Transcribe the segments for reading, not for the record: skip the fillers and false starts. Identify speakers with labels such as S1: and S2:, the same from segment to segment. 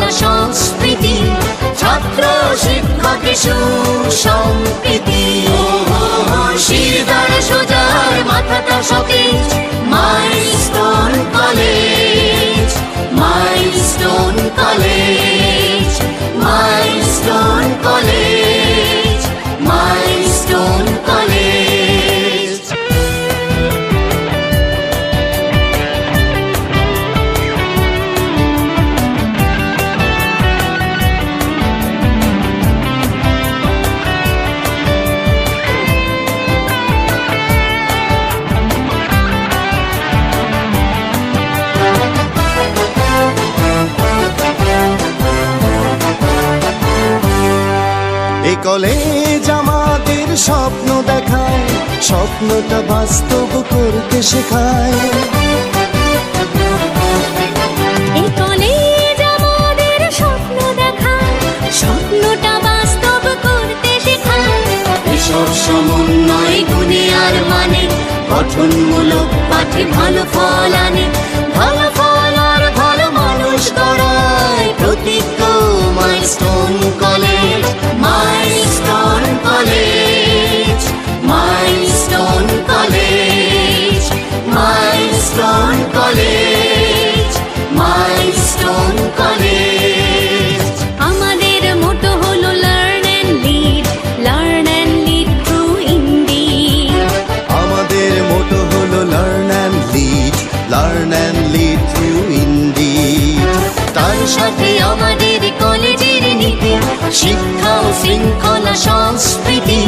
S1: শৃঙ্খলা সংস্কৃতি, ছাত্র শিক্ষকের সুসম্প্রীতি। শিরদাঁড়া সোজার মাথাটা সতেজ, milestone college, milestone college, milestone college, milestone college.
S2: এই কলেজ আমাদের স্বপ্ন দেখায়, স্বপ্নটা বাস্তব করতে শেখায়।
S1: এই কলেজ আমাদের স্বপ্ন দেখায়, স্বপ্নটা বাস্তব করতে শেখায়। এসব সমন্বয় গুণে আর মানে, গঠনমূলক পাঠে ভালো ফল আনে, ভালো ফল আর ভালো মানুষ গড়ায়। প্রতিজ্ঞ milestone college, milestone college, milestone college, milestone college, milestone college. আমাদের মোটো হলো learn and lead, learn and lead through indeed.
S2: আমাদের মোটো হলো learn and lead, learn and lead through indeed.
S1: তার সাথে আমাদের কলেজের নীতি, শিক্ষা ও শৃঙ্খলা সংস্কৃতি,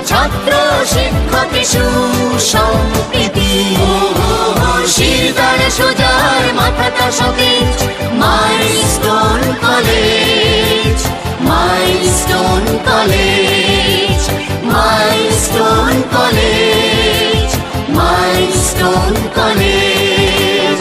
S1: ছাত্র শিক্ষকের সুসম্প্রীতি। শিরদাঁড়া সোজার মাথাটা সতেজ, milestone college, milestone college, milestone college, milestone college.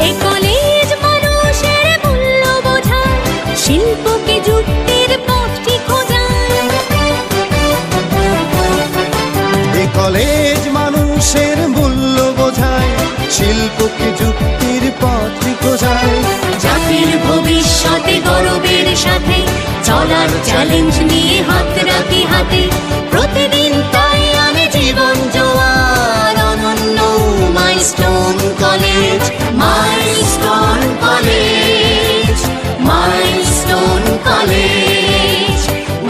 S1: এই কলেজ মানুষের মূল্য বোঝায়, শিল্পকে যুক্তির পথটি খোঁজায়।
S2: এই কলেজ মানুষের মূল্য বোঝায়, শিল্পকে যুক্তির পথটি খোঁজায়।
S1: জাতির ভবিষ্যতে গৌরবের সাথে চলার চ্যালেঞ্জ নিয়ে হাত রাখি হাতে, প্রতিদিন তাই আমি জীবন জোয়ার। অনন্য milestone college, milestone college, milestone college,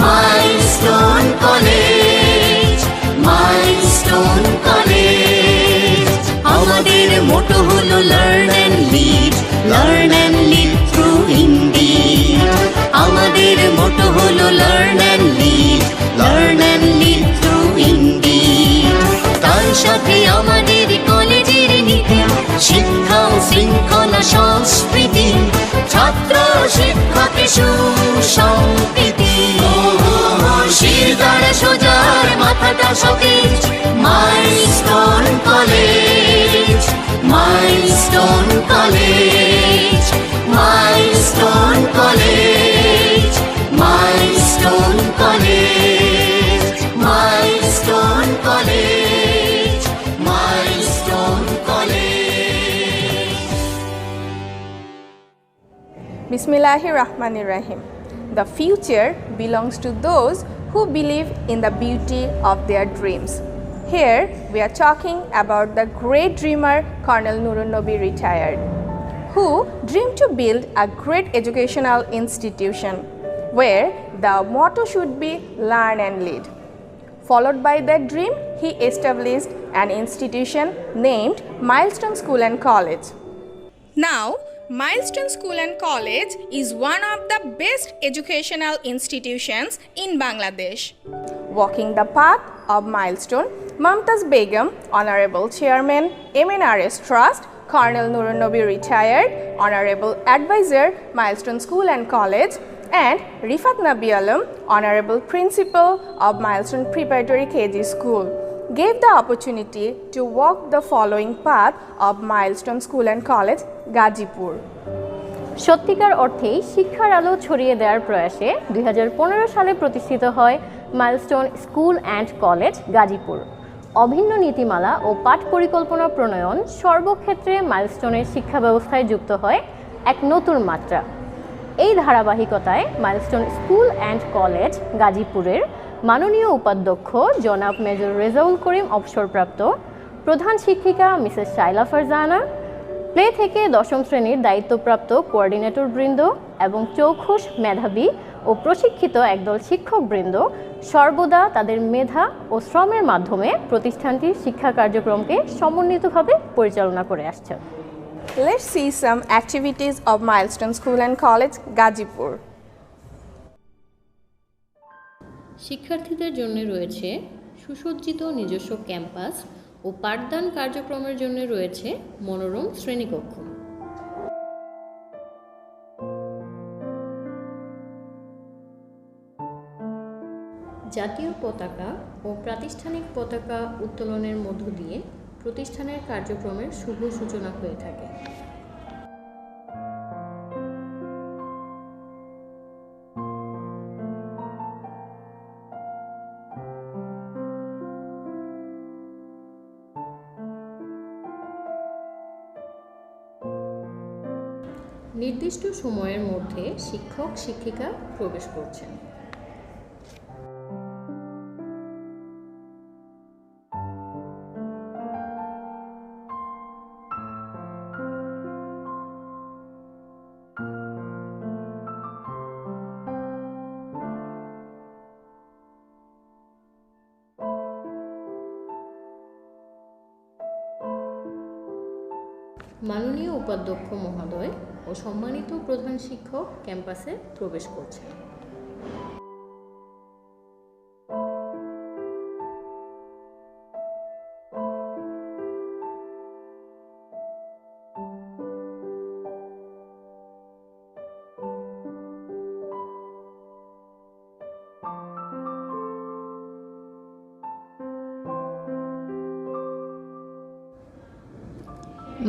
S1: milestone college, milestone college. আমাদের মোটো হলো learn and lead, learn and lead through indeed. আমাদের মোটো হলো learn and lead, learn and lead through indeed. তার সাথে আমাদের কলেজের নীতি, শিক্ষা ও শৃঙ্খলা সংস্কৃতি, ছাত্র শিক্ষকের সুসম্প্রীতি। শিরদাঁড়া সোজার মাথাটা সতেজ, milestone college, milestone college, milestone college, milestone college, milestone college, milestone college.
S3: Bismillahir Rahmanir Rahim. The future belongs to those who believe in the beauty of their dreams. Here we are talking about the great dreamer Colonel Nurun Nabi retired, who dreamed to build a great educational institution where the motto should be learn and lead. Followed by that dream, he established an institution named Milestone School and College. Now, Milestone School and College is one of the best educational institutions in Bangladesh. Walking the path of Milestone, Mumtaz Begum, Honorable Chairman, MNRS Trust, Colonel Nurun Nabi retired, Honorable Advisor, Milestone School and College, and Rifat Nabi Alam, Honorable Principal of Milestone Preparatory KG School, gave the opportunity to walk the following path of Milestone School and College, Gazipur.
S4: সত্যিকার অর্থেই শিক্ষার আলো ছড়িয়ে দেওয়ার প্রয়াসে 2015 সালে প্রতিষ্ঠিত হয় milestone school and college, Gazipur. অভিন্ন নীতিমালা ও পাঠ পরিকল্পনা প্রণয়ন সর্বক্ষেত্রে মাইলস্টোনের শিক্ষা ব্যবস্থায় যুক্ত হয় এক নতুন মাত্রা। এই ধারাবাহিকতায় মাইলস্টোন স্কুল অ্যান্ড কলেজ, গাজীপুরের মাননীয় উপাধ্যক্ষ জনাব মেজর রেজাউল করিম অবসরপ্রাপ্ত, প্রধান শিক্ষিকা মিসেস শাইলা ফারজানা, প্লে থেকে দশম শ্রেণীর দায়িত্বপ্রাপ্ত কোঅর্ডিনেটর বৃন্দ এবং চৌখুশ, মেধাবী ও প্রশিক্ষিত একদল শিক্ষকবৃন্দ সর্বদা তাদের মেধা ও শ্রমের মাধ্যমে প্রতিষ্ঠানটির শিক্ষা কার্যক্রমকে সমন্বিতভাবে পরিচালনা করে আসছে।
S3: Let's see some activities of Milestone School and College, Gazipur.
S4: শিক্ষার্থীদের জন্য রয়েছে সুসজ্জিত নিজস্ব ক্যাম্পাস ও পাঠদান কার্যক্রমের জন্য রয়েছে মনোরম শ্রেণীকক্ষ। জাতীয় পতাকা ও প্রাতিষ্ঠানিক পতাকা উত্তোলনের মধ্য দিয়ে প্রতিষ্ঠানের কার্যক্রমের শুভ সূচনা হয়ে থাকে। নির্দিষ্ট সময়ের মধ্যে শিক্ষক শিক্ষিকা প্রবেশ করছেন। মাননীয় উপাধ্যক্ষ মহোদয় ও সম্মানিত প্রধান শিক্ষক ক্যাম্পাসে প্রবেশ করছেন।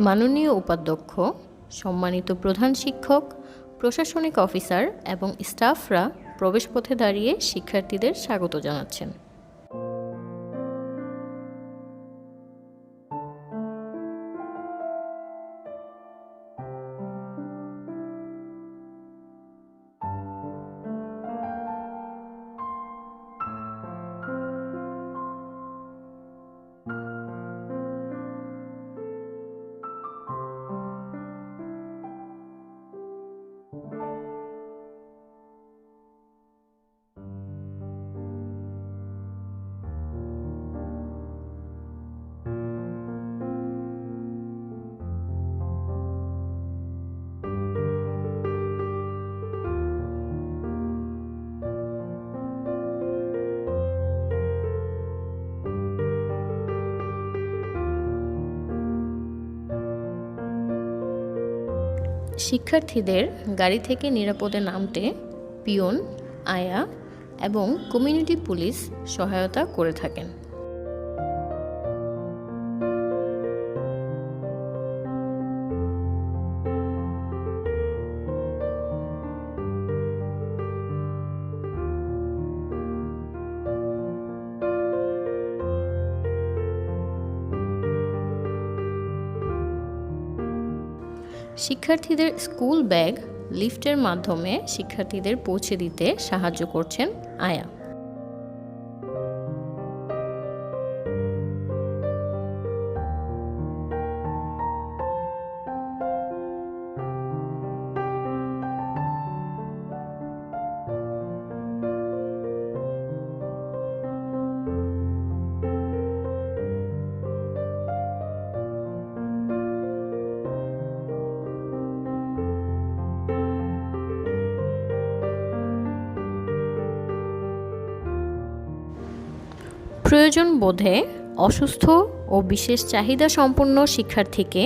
S4: মাননীয় উপাধ্যক্ষ, সম্মানিত প্রধান শিক্ষক, প্রশাসনিক অফিসার এবং স্টাফরা প্রবেশপথে দাঁড়িয়ে শিক্ষার্থীদের স্বাগত জানাচ্ছেন। শিক্ষার্থীদের গাড়ি থেকে নিরাপদে নামতে পিয়ন, আয়া এবং কমিউনিটি পুলিশ সহায়তা করে থাকেন। শিক্ষার্থীদের স্কুল ব্যাগ লিফটের মাধ্যমে শিক্ষার্থীদের পৌঁছে দিতে সাহায্য করছেন আয়া। প্রয়োজন বোধে অসুস্থ ও বিশেষ চাহিদা সম্পন্ন শিক্ষার্থীকে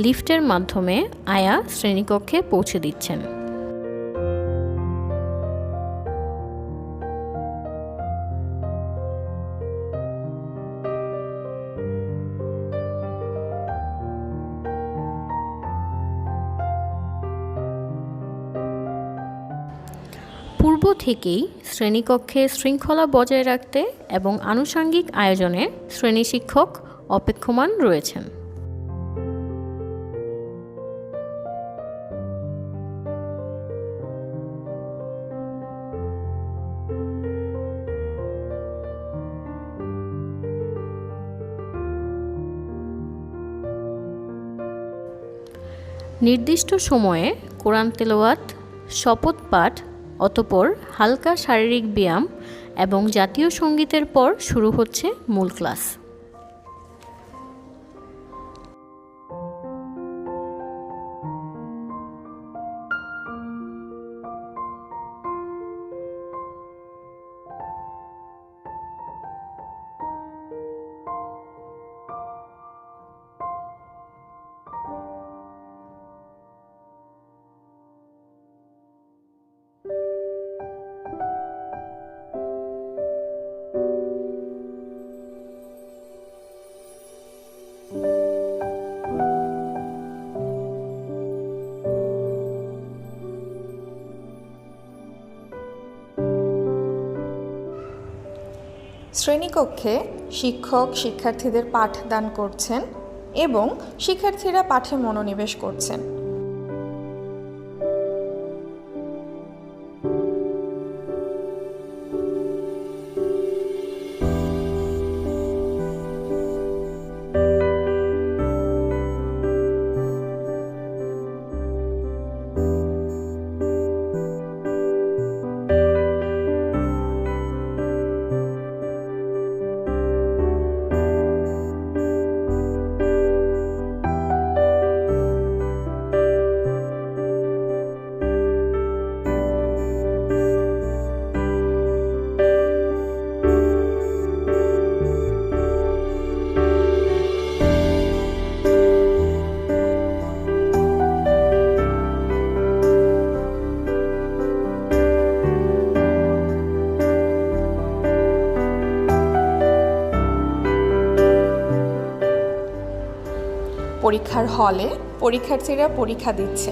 S4: লিফটের মাধ্যমে আয়া শ্রেণীকক্ষে পৌঁছে দিচ্ছেন। পূর্ব থেকেই শ্রেণীকক্ষে শৃঙ্খলা বজায় রাখতে এবং আনুষঙ্গিক আয়োজনে শ্রেণী শিক্ষক অপেক্ষমান রয়েছেন। নির্দিষ্ট সময়ে কোরআন তেলাওয়াত, শপথ পাঠ, অতঃপর হালকা শারীরিক ব্যায়াম এবং জাতীয় সঙ্গীতের পর শুরু হচ্ছে মূল ক্লাস।
S3: শ্রেণীকক্ষে শিক্ষক শিক্ষার্থীদের পাঠদান করছেন এবং শিক্ষার্থীরা পাঠে মনোনিবেশ করছেন। পরীক্ষার হলে পরীক্ষার্থীরা পরীক্ষা দিচ্ছে।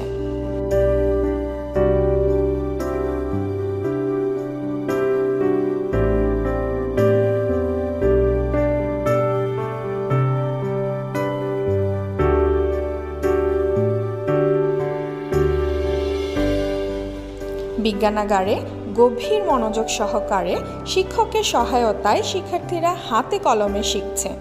S3: বিজ্ঞানাগারে গভীর মনোযোগ সহকারে শিক্ষকের সহায়তায় শিক্ষার্থীরা হাতে কলমে শিখছে।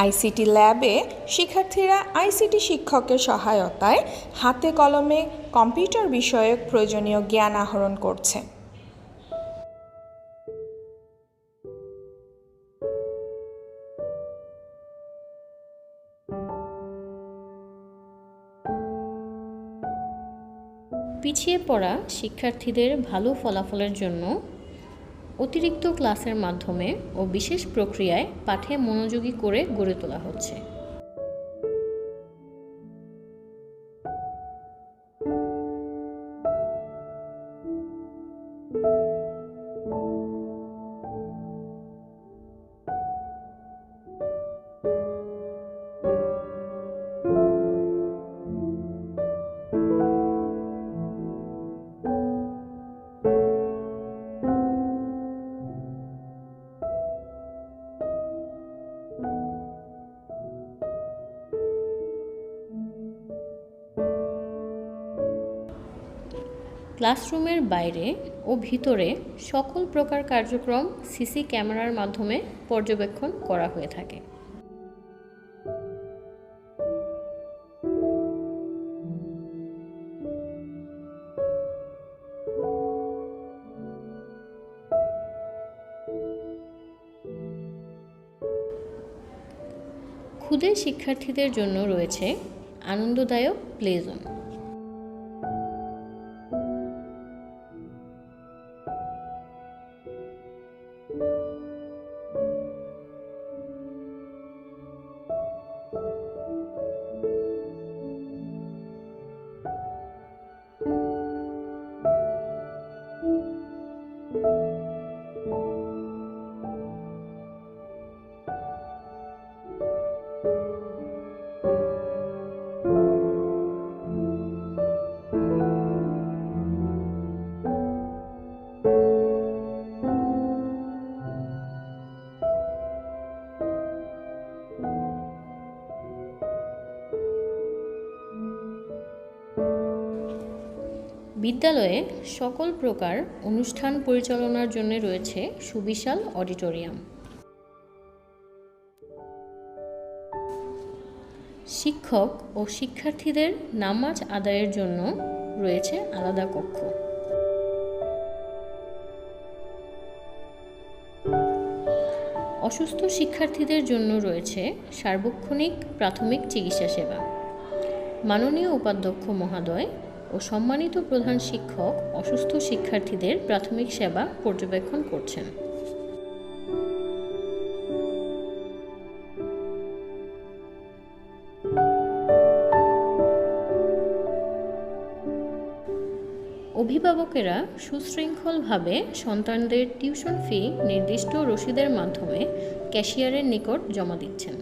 S3: আইসিটি ল্যাবে শিক্ষার্থীরা আইসিটি শিক্ষকের সহায়তায় হাতে কলমে কম্পিউটার বিষয়ক প্রয়োজনীয় জ্ঞান আহরণ করছে।
S4: পিছিয়ে পড়া শিক্ষার্থীদের ভালো ফলাফলের জন্য অতিরিক্ত ক্লাসের মাধ্যমে ও বিশেষ প্রক্রিয়ায় পাঠে মনোযোগী করে গড়ে তোলা হচ্ছে। ক্লাসরুমের বাইরে ও ভিতরে সকল প্রকার কার্যক্রম সিসি ক্যামেরার মাধ্যমে পর্যবেক্ষণ করা হয়ে থাকে। ক্ষুদে শিক্ষার্থীদের জন্য রয়েছে আনন্দদায়ক প্লে জোন। বিদ্যালয়ে সকল প্রকার অনুষ্ঠান পরিচালনার জন্য রয়েছে সুবিশাল অডিটোরিয়াম। শিক্ষক ও শিক্ষার্থীদের নামাজ আদায়ের জন্য রয়েছে আলাদা কক্ষ। অসুস্থ শিক্ষার্থীদের জন্য রয়েছে সার্বক্ষণিক প্রাথমিক চিকিৎসা সেবা। মাননীয় উপাধ্যক্ষ মহোদয় ও সম্মানিত প্রধান শিক্ষক অসুস্থ শিক্ষার্থীদের প্রাথমিক সেবা পর্যবেক্ষণ করছেন। অভিভাবকেরা সুশৃঙ্খলভাবে সন্তানদের টিউশন ফি নির্দিষ্ট রসিদের মাধ্যমে ক্যাশিয়ারের নিকট জমা দিচ্ছেন।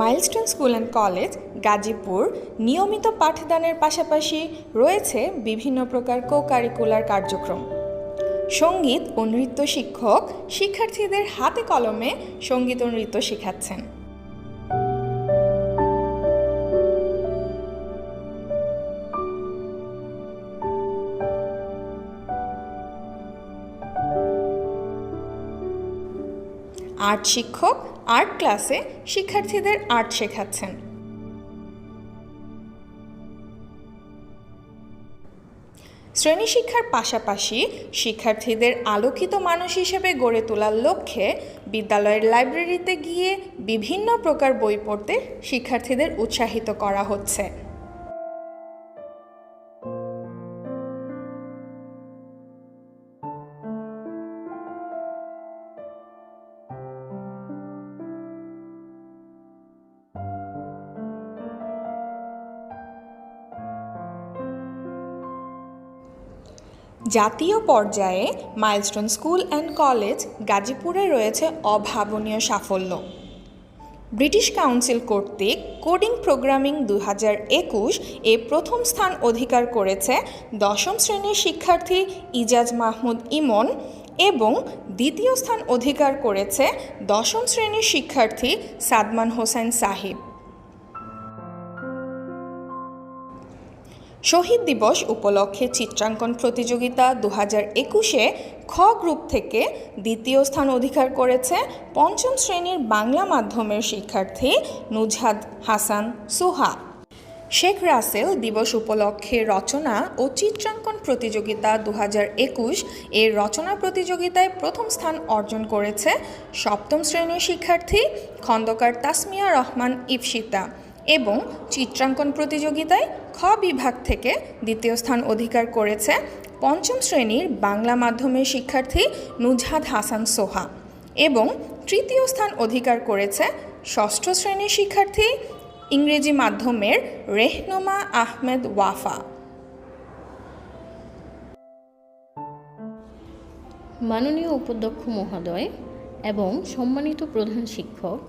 S3: Milestone school and college Gazipur নিয়মিত পাঠদানের পাশাপাশি রয়েছে বিভিন্ন প্রকার কো-কারিকুলার কার্যক্রম। সঙ্গীত ও নৃত্য শিক্ষক শিক্ষার্থীদের হাতে কলমে সঙ্গীত ও নৃত্য শেখাচ্ছেন। আর্ট শিক্ষক আর্ট ক্লাসে শিক্ষার্থীদের আর্ট শেখাচ্ছেন। শ্রেণী শিক্ষার পাশাপাশি শিক্ষার্থীদের আলোকিত মানুষ হিসেবে গড়ে তোলার লক্ষ্যে বিদ্যালয়ের লাইব্রেরিতে গিয়ে বিভিন্ন প্রকার বই পড়তে শিক্ষার্থীদের উৎসাহিত করা হচ্ছে। জাতীয় পর্যায়ে মাইলস্টোন স্কুল অ্যান্ড কলেজ গাজীপুরে রয়েছে অভাবনীয় সাফল্য। ব্রিটিশ কাউন্সিল কর্তৃক কোডিং প্রোগ্রামিং 2021 এ প্রথম স্থান অধিকার করেছে 10ম শ্রেণীর শিক্ষার্থী ইজাজ মাহমুদ ইমন এবং দ্বিতীয় স্থান অধিকার করেছে 10ম শ্রেণীর শিক্ষার্থী সাদমান হোসেন সাহিব। শহীদ দিবস উপলক্ষে চিত্রাঙ্কন প্রতিযোগিতা 2021-এ খ গ্রুপ থেকে দ্বিতীয় স্থান অধিকার করেছে 5ম শ্রেণীর বাংলা মাধ্যমের শিক্ষার্থী নুজহাত হাসান সুহা। শেখ রাসেল দিবস উপলক্ষে রচনা ও চিত্রাঙ্কন প্রতিযোগিতা 2021 এর রচনা প্রতিযোগিতায় প্রথম স্থান অর্জন করেছে 7ম শ্রেণীর শিক্ষার্থী খন্দকার তাসমিয়া রহমান ইফসিতা এবং চিত্রাঙ্কন প্রতিযোগিতায় খ বিভাগ থেকে দ্বিতীয় স্থান অধিকার করেছে 5ম শ্রেণীর বাংলা মাধ্যমের শিক্ষার্থী নুজহাত হাসান সোহা এবং তৃতীয় স্থান অধিকার করেছে 6ষ্ঠ শ্রেণীর শিক্ষার্থী ইংরেজি মাধ্যমের রেহনুমা আহমেদ ওয়াফা।
S4: মাননীয় উপাধ্যক্ষ মহোদয় এবং সম্মানিত প্রধান শিক্ষক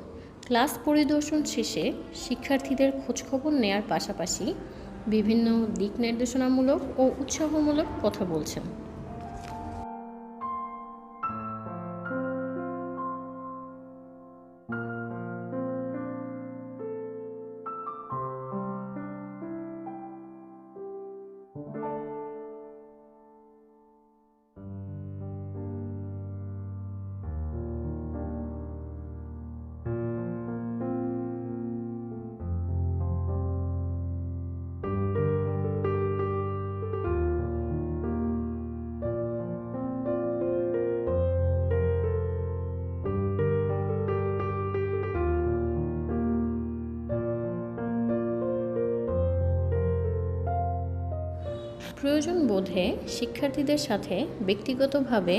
S4: ক্লাস পরিদর্শন শেষে শিক্ষার্থীদের খোঁজখবর নেয়ার পাশাপাশি বিভিন্ন দিক নির্দেশনামূলক ও উৎসাহমূলক কথা বলছেন। প্রয়োজন বোধে শিক্ষার্থীদের সাথে ব্যক্তিগতভাবে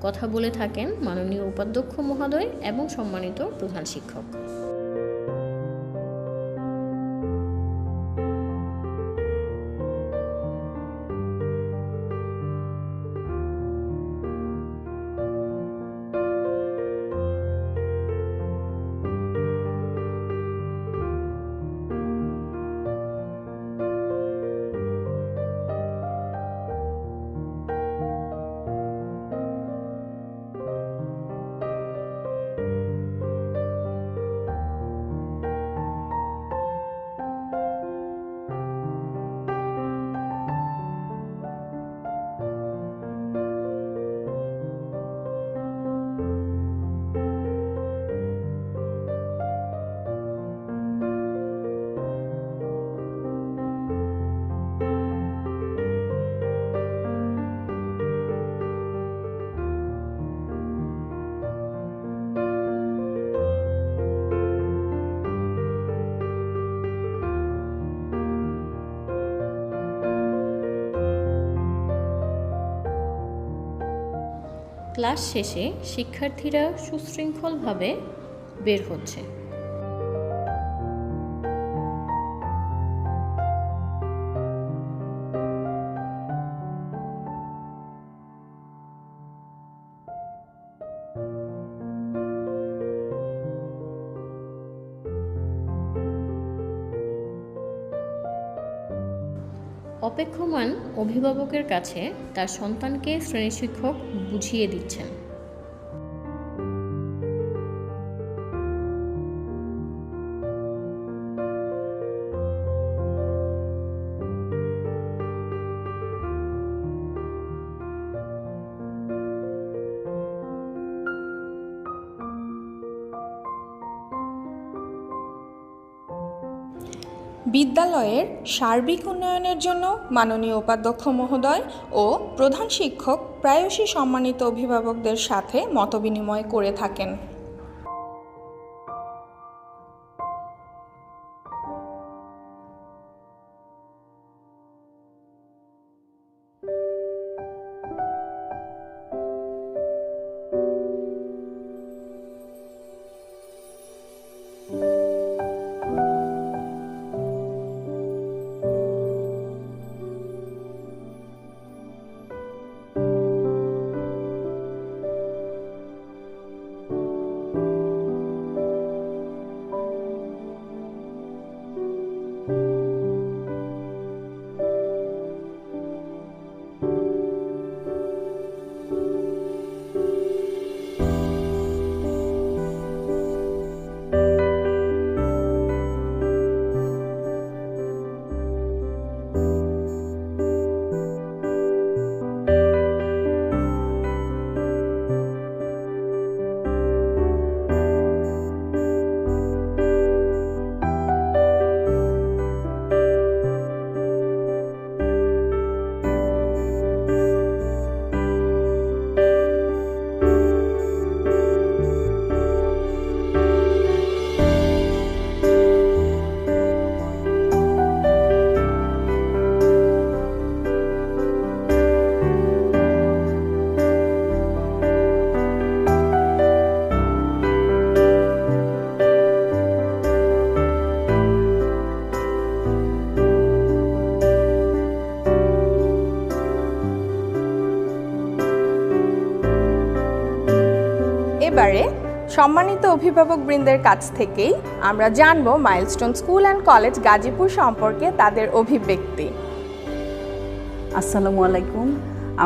S4: কথা বলে থাকেন মাননীয় উপাধ্যক্ষ মহোদয় এবং সম্মানিত প্রধান শিক্ষক। ক্লাস শেষে শিক্ষার্থীরা সুশৃঙ্খলভাবে বের হচ্ছে। অপেক্ষমান অভিভাবকের কাছে তার সন্তানকে শ্রেণী শিক্ষক বুঝিয়ে দিচ্ছেন।
S3: বিদ্যালয়ের সার্বিক উন্নয়নের জন্য মাননীয় উপাধ্যক্ষ মহোদয় ও প্রধান শিক্ষক প্রায়শই সম্মানিত অভিভাবকদের সাথে মতবিনিময় করে থাকেন। এবারে সম্মানিত অভিভাবকবৃন্দের কাছ থেকেই আমরা জানব milestone school and college Gazipur সম্পর্কে তাদের অভিব্যক্তি।
S5: আসসালামু আলাইকুম।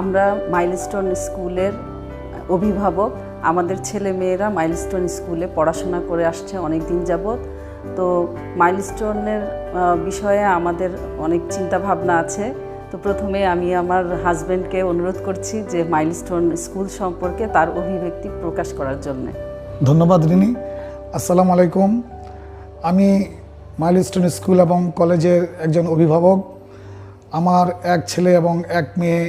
S5: আমরা মাইলস্টোন স্কুলের অভিভাবক। আমাদের ছেলে মেয়েরা মাইলস্টোন স্কুলে পড়াশোনা করে আসছে অনেক দিন যাবৎ। তো মাইলস্টোনের বিষয়ে আমাদের অনেক চিন্তা ভাবনা আছে। তো প্রথমে আমি আমার হাজব্যান্ডকে অনুরোধ করছি যে মাইলস্টোন স্কুল সম্পর্কে তার অভিব্যক্তি প্রকাশ করার জন্য।
S6: ধন্যবাদ রিনি। আসসালামু আলাইকুম। আমি মাইলস্টোন স্কুল এবং কলেজের একজন অভিভাবক। আমার এক ছেলে এবং এক মেয়ে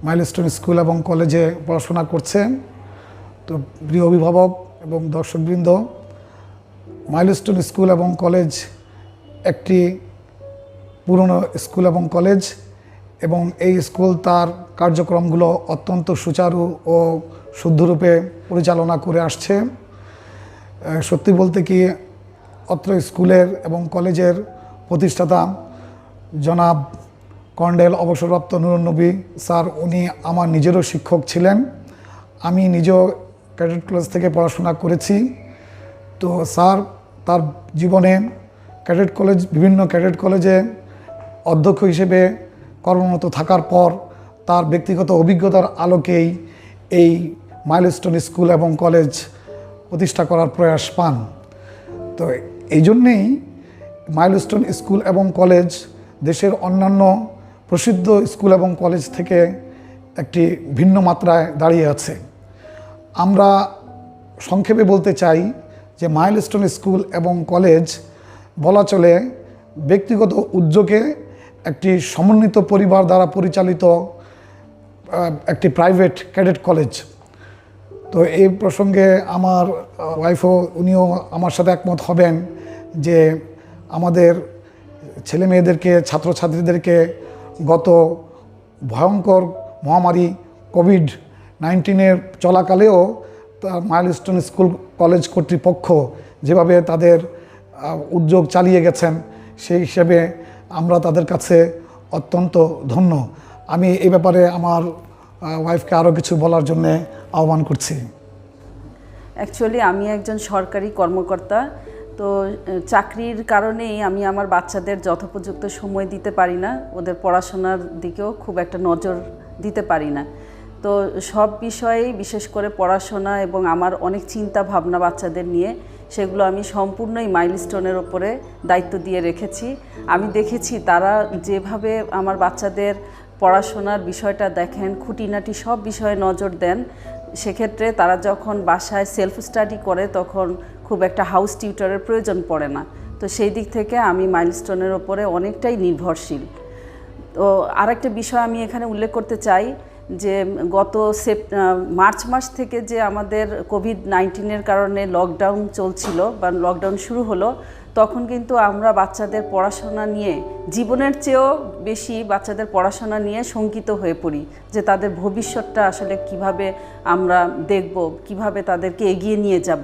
S6: মাইলস্টোন স্কুল এবং কলেজে পড়াশোনা করছে। তো প্রিয় অভিভাবক এবং দর্শকবৃন্দ, মাইলস্টোন স্কুল এবং কলেজ একটি পুরনো স্কুল এবং কলেজ, এবং এই স্কুল তার কার্যক্রমগুলো অত্যন্ত সুচারু ও শুদ্ধরূপে পরিচালনা করে আসছে। সত্যি বলতে কি, অত্র স্কুলের এবং কলেজের প্রতিষ্ঠাতা জনাব কর্নেল অবসরপ্রাপ্ত নুরুন্নবী স্যার, উনি আমার নিজেরও শিক্ষক ছিলেন। আমি নিজেও ক্যাডেট কলেজ থেকে পড়াশোনা করেছি। তো স্যার তার জীবনে বিভিন্ন ক্যাডেট কলেজে অধ্যক্ষ হিসেবে কর্মরত থাকার পর তার ব্যক্তিগত অভিজ্ঞতার আলোকেই এই মাইলস্টোন স্কুল এবং কলেজ প্রতিষ্ঠা করার প্রয়াস পান। তো এই জন্যেই মাইলস্টোন স্কুল এবং কলেজ দেশের অন্যান্য প্রসিদ্ধ স্কুল এবং কলেজ থেকে একটি ভিন্ন মাত্রায় দাঁড়িয়ে আছে। আমরা সংক্ষেপে বলতে চাই যে মাইলস্টোন স্কুল এবং কলেজ বলা চলে ব্যক্তিগত উদ্যোগে একটি সমন্বিত পরিবার দ্বারা পরিচালিত একটি প্রাইভেট ক্যাডেট কলেজ। তো এই প্রসঙ্গে আমার ওয়াইফও উনিও আমার সাথে একমত হবেন যে আমাদের ছেলে মেয়েদেরকে, ছাত্রছাত্রীদেরকে গত ভয়ঙ্কর মহামারী কোভিড কোভিড-19 চলাকালেও মাইলস্টোন স্কুল কলেজ কর্তৃপক্ষ যেভাবে তাদের উদ্যোগ চালিয়ে গেছেন সেই হিসেবে আমরা তাদের কাছে অত্যন্ত ধন্য। আমি এই ব্যাপারে আমার ওয়াইফকে আরও কিছু বলার জন্যে আহ্বান করছি।
S5: অ্যাকচুয়ালি আমি একজন সরকারি কর্মকর্তা, তো চাকরির কারণেই আমি আমার বাচ্চাদের যথোপযুক্ত সময় দিতে পারি না, ওদের পড়াশোনার দিকেও খুব একটা নজর দিতে পারি না। তো সব বিষয়েই বিশেষ করে পড়াশোনা এবং আমার অনেক চিন্তা ভাবনা বাচ্চাদের নিয়ে, সেগুলো আমি সম্পূর্ণই মাইলস্টোনের ওপরে দায়িত্ব দিয়ে রেখেছি। আমি দেখেছি তারা যেভাবে আমার বাচ্চাদের পড়াশোনার বিষয়টা দেখেন, খুঁটিনাটি সব বিষয়ে নজর দেন, সেক্ষেত্রে তারা যখন বাসায় সেলফ স্টাডি করে তখন খুব একটা হাউস টিউটরের প্রয়োজন পড়ে না। তো সেই দিক থেকে আমি মাইলস্টোনের ওপরে অনেকটাই নির্ভরশীল। তো আরেকটা বিষয় আমি এখানে উল্লেখ করতে চাই যে গত মার্চ মাস থেকে যে আমাদের কোভিড-19 কারণে লকডাউন চলছিল বা লকডাউন শুরু হলো, তখন কিন্তু আমরা বাচ্চাদের পড়াশোনা নিয়ে জীবনের চেয়েও বেশি বাচ্চাদের পড়াশোনা নিয়ে শঙ্কিত হয়ে পড়ি যে তাদের ভবিষ্যৎটা আসলে কিভাবে আমরা দেখব, কিভাবে তাদেরকে এগিয়ে নিয়ে যাব।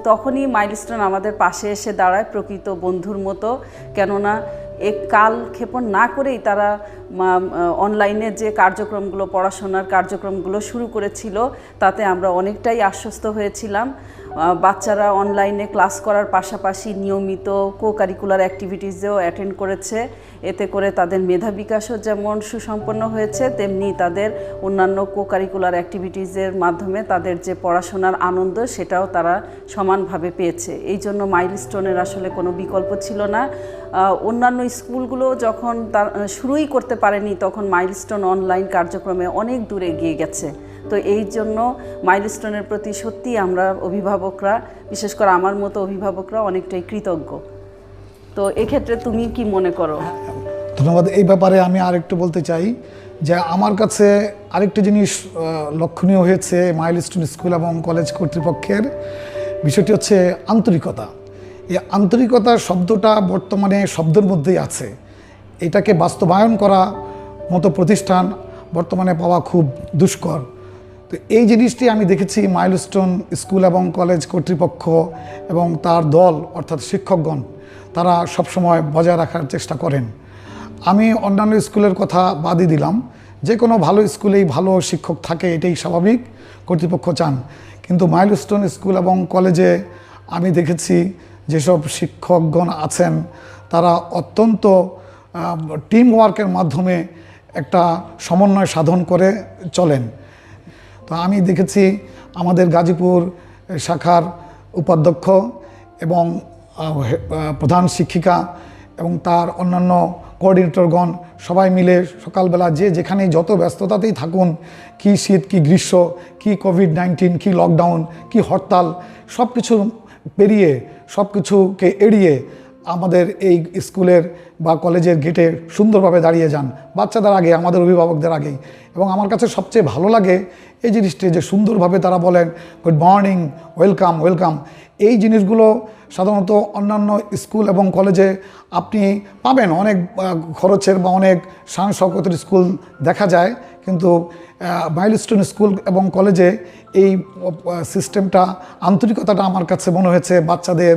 S5: তখনই মাইলস্টোন আমাদের পাশে এসে দাঁড়ায় প্রকৃত বন্ধুর মতো, কেননা কাল ক্ষেপণ না করেই তারা অনলাইনে যে কার্যক্রমগুলো, পড়াশোনার কার্যক্রমগুলো শুরু করেছিল তাতে আমরা অনেকটাই আশ্বস্ত হয়েছিলাম। বাচ্চারা অনলাইনে ক্লাস করার পাশাপাশি নিয়মিত কো-কারিকুলার অ্যাক্টিভিটিসেও অ্যাটেন্ড করেছে। এতে করে তাদের মেধা বিকাশও যেমন সুসম্পন্ন হয়েছে, তেমনি তাদের অন্যান্য কো-কারিকুলার অ্যাক্টিভিটিসের মাধ্যমে তাদের যে পড়াশোনার আনন্দ সেটাও তারা সমানভাবে পেয়েছে। এই জন্য মাইলস্টোনের আসলে কোনো বিকল্প ছিল না। অন্যান্য স্কুলগুলো যখন শুরুই করতে পারেনি তখন মাইলস্টোন অনলাইন কার্যক্রমে অনেক দূরে এগিয়ে গেছে। তো এই জন্য মাইলস্টোনের প্রতি সত্যি আমরা অভিভাবকরা, বিশেষ করে আমার মতো অভিভাবকরা অনেকটাই কৃতজ্ঞ। তো এক্ষেত্রে তুমি কি মনে করো?
S6: ধন্যবাদ। এই ব্যাপারে আমি আরেকটু বলতে চাই যে আমার কাছে আরেকটি জিনিস লক্ষণীয় হয়েছে মাইলস্টোন স্কুল এবং কলেজ কর্তৃপক্ষের, বিষয়টি হচ্ছে আন্তরিকতা। এই আন্তরিকতা শব্দটা বর্তমানে শব্দের মধ্যেই আছে, এটাকে বাস্তবায়ন করা মতো প্রতিষ্ঠান বর্তমানে পাওয়া খুব দুষ্কর। তো এই জিনিসটি আমি দেখেছি মাইলস্টোন স্কুল এবং কলেজ কর্তৃপক্ষ এবং তার দল অর্থাৎ শিক্ষকগণ তারা সবসময় বজায় রাখার চেষ্টা করেন। আমি অন্যান্য স্কুলের কথা বাদই দিলাম, যে কোনো ভালো স্কুলেই ভালো শিক্ষক থাকে, এটাই স্বাভাবিক, কর্তৃপক্ষ চান। কিন্তু মাইলস্টোন স্কুল এবং কলেজে আমি দেখেছি যেসব শিক্ষকগণ আছেন তারা অত্যন্ত টিম ওয়ার্কের মাধ্যমে একটা সমন্বয় সাধন করে চলেন। তো আমি দেখেছি আমাদের গাজীপুর শাখার উপাধ্যক্ষ এবং প্রধান শিক্ষিকা এবং তার অন্যান্য কোঅর্ডিনেটরগণ সবাই মিলে সকালবেলা যে যেখানে যত ব্যস্ততাতেই থাকুন, কি শীত, কি গ্রীষ্ম, কি কোভিড-19, কি লকডাউন, কি হরতাল, সব কিছু পেরিয়ে, সব কিছুকে এড়িয়ে আমাদের এই স্কুলের বা কলেজের গেটে সুন্দরভাবে দাঁড়িয়ে যান, বাচ্চাদের আগে, আমাদের অভিভাবকদের আগেই। এবং আমার কাছে সবচেয়ে ভালো লাগে এই জিনিসটি যে সুন্দরভাবে তারা বলেন গুড মর্নিং, ওয়েলকাম ওয়েলকাম। এই জিনিসগুলো সাধারণত অন্যান্য স্কুল এবং কলেজে আপনি পাবেন, অনেক খরচের বা অনেক শান শওকতের স্কুল দেখা যায়, কিন্তু মাইলস্টোন স্কুল এবং কলেজে এই সিস্টেমটা, আন্তরিকতাটা আমার কাছে মনে হয়েছে বাচ্চাদের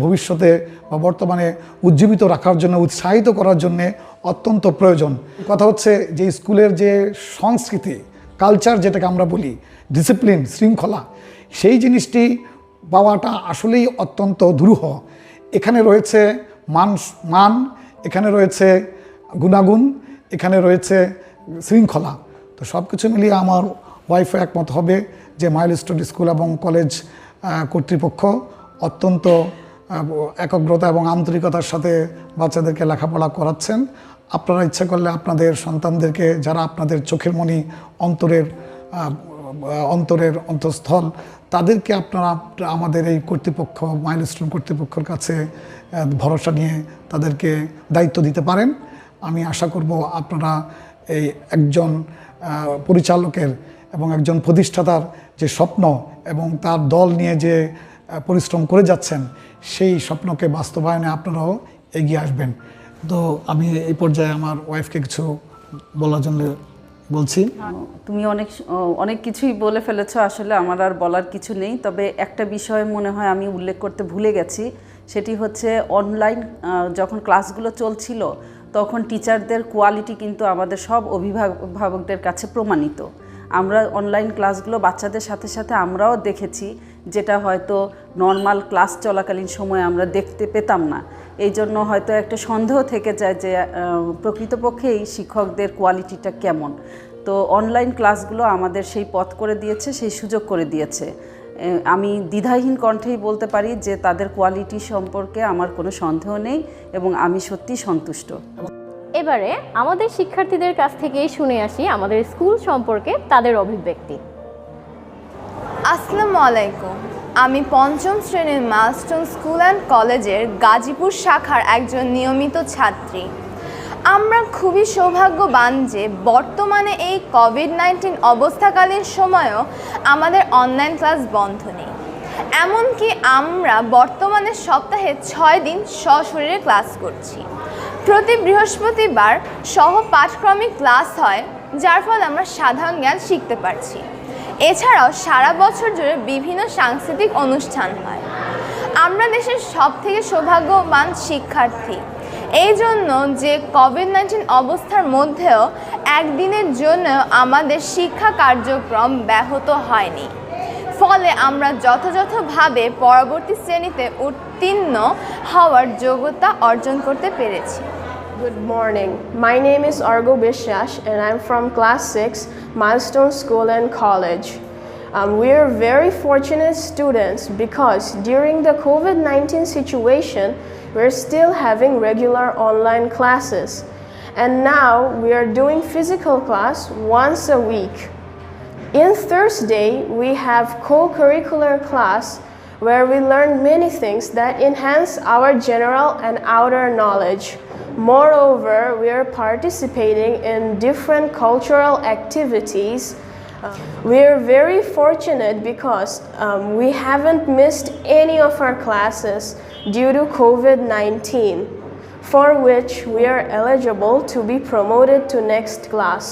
S6: ভবিষ্যতে বা বর্তমানে উজ্জীবিত রাখার জন্য, উৎসাহিত করার জন্যে অত্যন্ত প্রয়োজন। কথা হচ্ছে যে স্কুলের যে সংস্কৃতি, কালচার যেটাকে আমরা বলি, ডিসিপ্লিন, শৃঙ্খলা, সেই জিনিসটি পাওয়াটা আসলেই অত্যন্ত দুরূহ। এখানে রয়েছে মান, এখানে রয়েছে গুণাগুণ, এখানে রয়েছে শৃঙ্খলা। তো সব কিছু মিলিয়ে আমার ওয়াইফও একমত হবে যে মাইলস্টোন স্কুল এবং কলেজ কর্তৃপক্ষ অত্যন্ত একাগ্রতা এবং আন্তরিকতার সাথে বাচ্চাদেরকে লেখাপড়া করাচ্ছেন। আপনারা ইচ্ছা করলে আপনাদের সন্তানদেরকে, যারা আপনাদের চোখের মণি, অন্তরের অন্তঃস্থল, তাদেরকে আপনারা আমাদের এই কর্তৃপক্ষ, মাইলস্টোন কর্তৃপক্ষের কাছে ভরসা নিয়ে তাদেরকে দায়িত্ব দিতে পারেন। আমি আশা করব আপনারা এই একজন পরিচালকের এবং একজন প্রতিষ্ঠাতার যে স্বপ্ন এবং তার দল নিয়ে যে পরিশ্রম করে যাচ্ছেন, সেই স্বপ্নকে বাস্তবায়নে আপনারাও এগিয়ে আসবেন। তো আমি এই পর্যায়ে আমার ওয়াইফকে কিছু বলার জন্য বলছি।
S5: তুমি অনেক কিছুই বলে ফেলেছো, আসলে আমার আর বলার কিছু নেই। তবে একটা বিষয় মনে হয় আমি উল্লেখ করতে ভুলে গেছি, সেটি হচ্ছে অনলাইন যখন ক্লাসগুলো চলছিল তখন টিচারদের কোয়ালিটি কিন্তু আমাদের সব অভিভাবকদের কাছে প্রমাণিত। আমরা অনলাইন ক্লাসগুলো বাচ্চাদের সাথে সাথে আমরাও দেখেছি, যেটা হয়তো নর্মাল ক্লাস চলাকালীন সময়ে আমরা দেখতে পেতাম না। এই জন্য হয়তো একটা সন্দেহ থেকে যায় যে প্রকৃতপক্ষেই শিক্ষকদের কোয়ালিটিটা কেমন। তো অনলাইন ক্লাসগুলো আমাদের সেই পথ করে দিয়েছে, সেই সুযোগ করে দিয়েছে। আমি দ্বিধাহীন কণ্ঠেই বলতে পারি যে তাদের কোয়ালিটি সম্পর্কে আমার কোনো সন্দেহ নেই এবং আমি সত্যি সন্তুষ্ট।
S4: এবারে আমাদের শিক্ষার্থীদের কাছ থেকেই শুনে আসি আমাদের স্কুল সম্পর্কে তাদের অভিব্যক্তি।
S7: আসসালামু আলাইকুম, আমি পঞ্চম শ্রেণীর মাইলস্টোন স্কুল অ্যান্ড কলেজের গাজীপুর শাখার একজন নিয়মিত ছাত্রী। আমরা খুবই সৌভাগ্যবান যে বর্তমানে এই কোভিড-19 অবস্থাকালীন সময়েও আমাদের অনলাইন ক্লাস বন্ধ নেই। এমনকি আমরা বর্তমানে সপ্তাহে 6 দিন সশরীরে ক্লাস করছি। প্রতি বৃহস্পতিবার সহ পাঠক্রমিক ক্লাস হয়, যার ফলে আমরা সাধারণ জ্ঞান শিখতে পারছি। এছাড়াও সারা বছর জুড়ে বিভিন্ন সাংস্কৃতিক অনুষ্ঠান হয়। আমরা দেশের সবথেকে সৌভাগ্যবান শিক্ষার্থী এই জন্য যে কোভিড-19 অবস্থার মধ্যেও একদিনের জন্য আমাদের শিক্ষা কার্যক্রম ব্যাহত হয়নি। ফলে আমরা যথাযথভাবে পরবর্তী শ্রেণীতে উত্তীর্ণ হওয়ার যোগ্যতা অর্জন করতে পেরেছি।
S8: Good morning. My name is Argo Bishash and I'm from class 6, Milestone School and College. We are very fortunate students because during the COVID-19 situation, we're still having regular online classes. And now we are doing physical class once a week. In Thursday, we have co-curricular class where we learn many things that enhance our general and outer knowledge. Moreover, we are participating in different cultural activities. We are very fortunate because we haven't missed any of our classes due to COVID-19, for which we are eligible to be promoted to next class.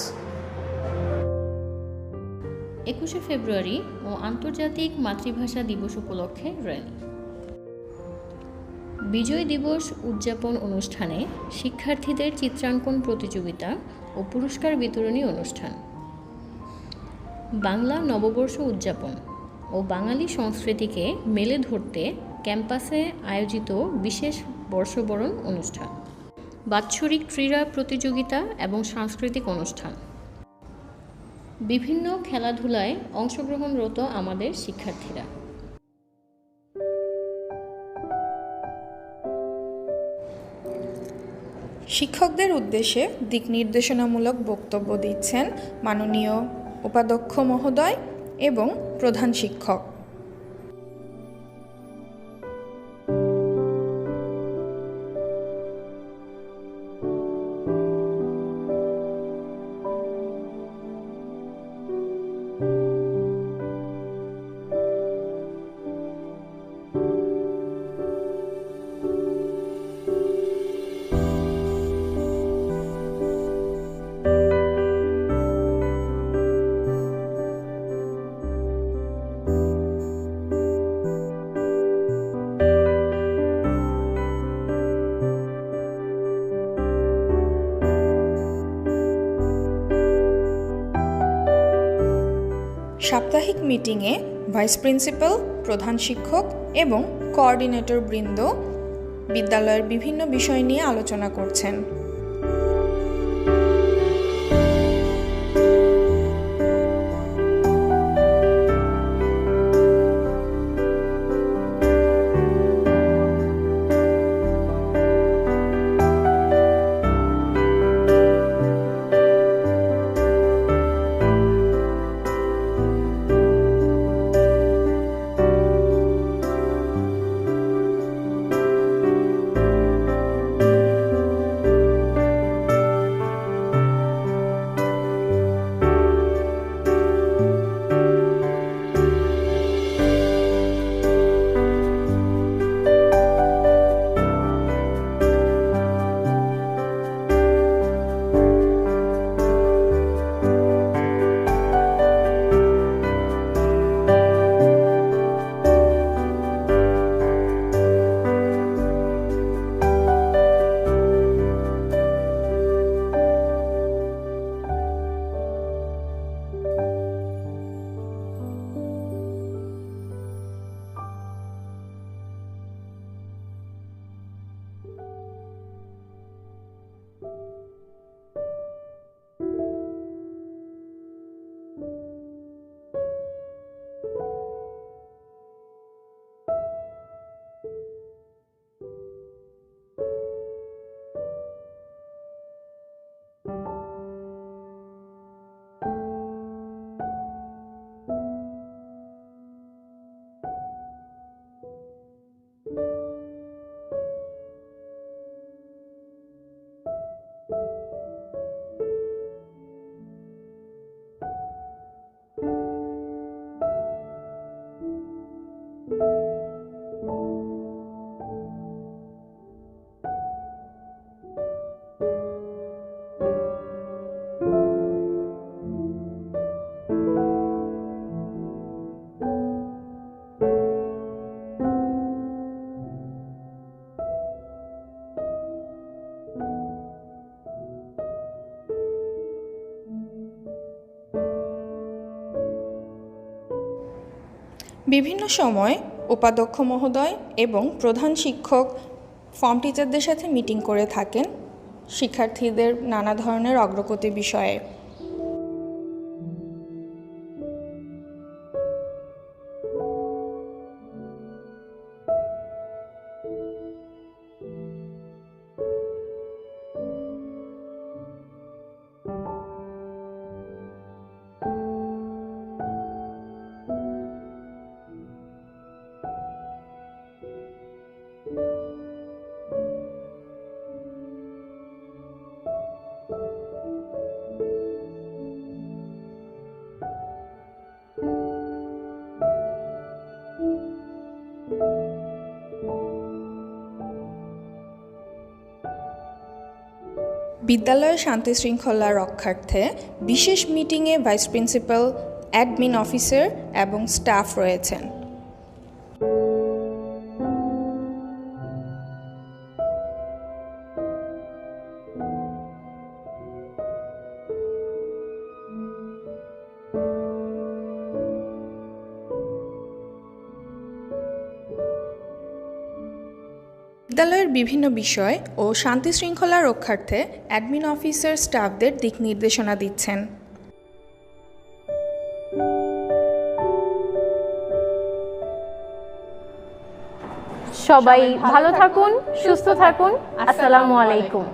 S4: 21শে ফেব্রুয়ারি ও আন্তর্জাতিক মাতৃভাষা দিবস উপলক্ষে rally. বিজয় দিবস উদযাপন অনুষ্ঠানে শিক্ষার্থীদের চিত্রাঙ্কন প্রতিযোগিতা ও পুরস্কার বিতরণী অনুষ্ঠান। বাংলা নববর্ষ উদযাপন ও বাঙালি সংস্কৃতিকে মেলে ধরতে ক্যাম্পাসে আয়োজিত বিশেষ বর্ষবরণ অনুষ্ঠান, বাৎসরিক ক্রীড়া প্রতিযোগিতা এবং সাংস্কৃতিক অনুষ্ঠান। বিভিন্ন খেলাধুলায় অংশগ্রহণরত আমাদের শিক্ষার্থীরা।
S3: শিক্ষকদের উদ্দেশ্যে দিক নির্দেশনামূলক বক্তব্য দিচ্ছেন মাননীয় উপাধ্যক্ষ মহোদয় এবং প্রধান শিক্ষক। সাপ্তাহিক মিটিংয়ে ভাইস প্রিন্সিপাল, প্রধান শিক্ষক এবং কোঅর্ডিনেটর বৃন্দ বিদ্যালয়ের বিভিন্ন বিষয় নিয়ে আলোচনা করছেন। বিভিন্ন সময় উপাধ্যক্ষ মহোদয় এবং প্রধান শিক্ষক ফর্ম টিচারদের সাথে মিটিং করে থাকেন শিক্ষার্থীদের নানা ধরনের অগ্রগতি বিষয়ে। বিদ্যালয়ের শান্তি শৃঙ্খলা রক্ষার্থে বিশেষ মিটিংয়ে ভাইস প্রিন্সিপাল, অ্যাডমিন অফিসার এবং স্টাফ রয়েছেন। বিদ্যালয়ের বিভিন্ন বিষয় ও শান্তি শৃঙ্খলা রক্ষার্থে অ্যাডমিন অফিসার স্টাফদের দিক নির্দেশনা দিচ্ছেন।
S4: সবাই ভালো থাকুন, সুস্থ থাকুন। আসসালামু আলাইকুম।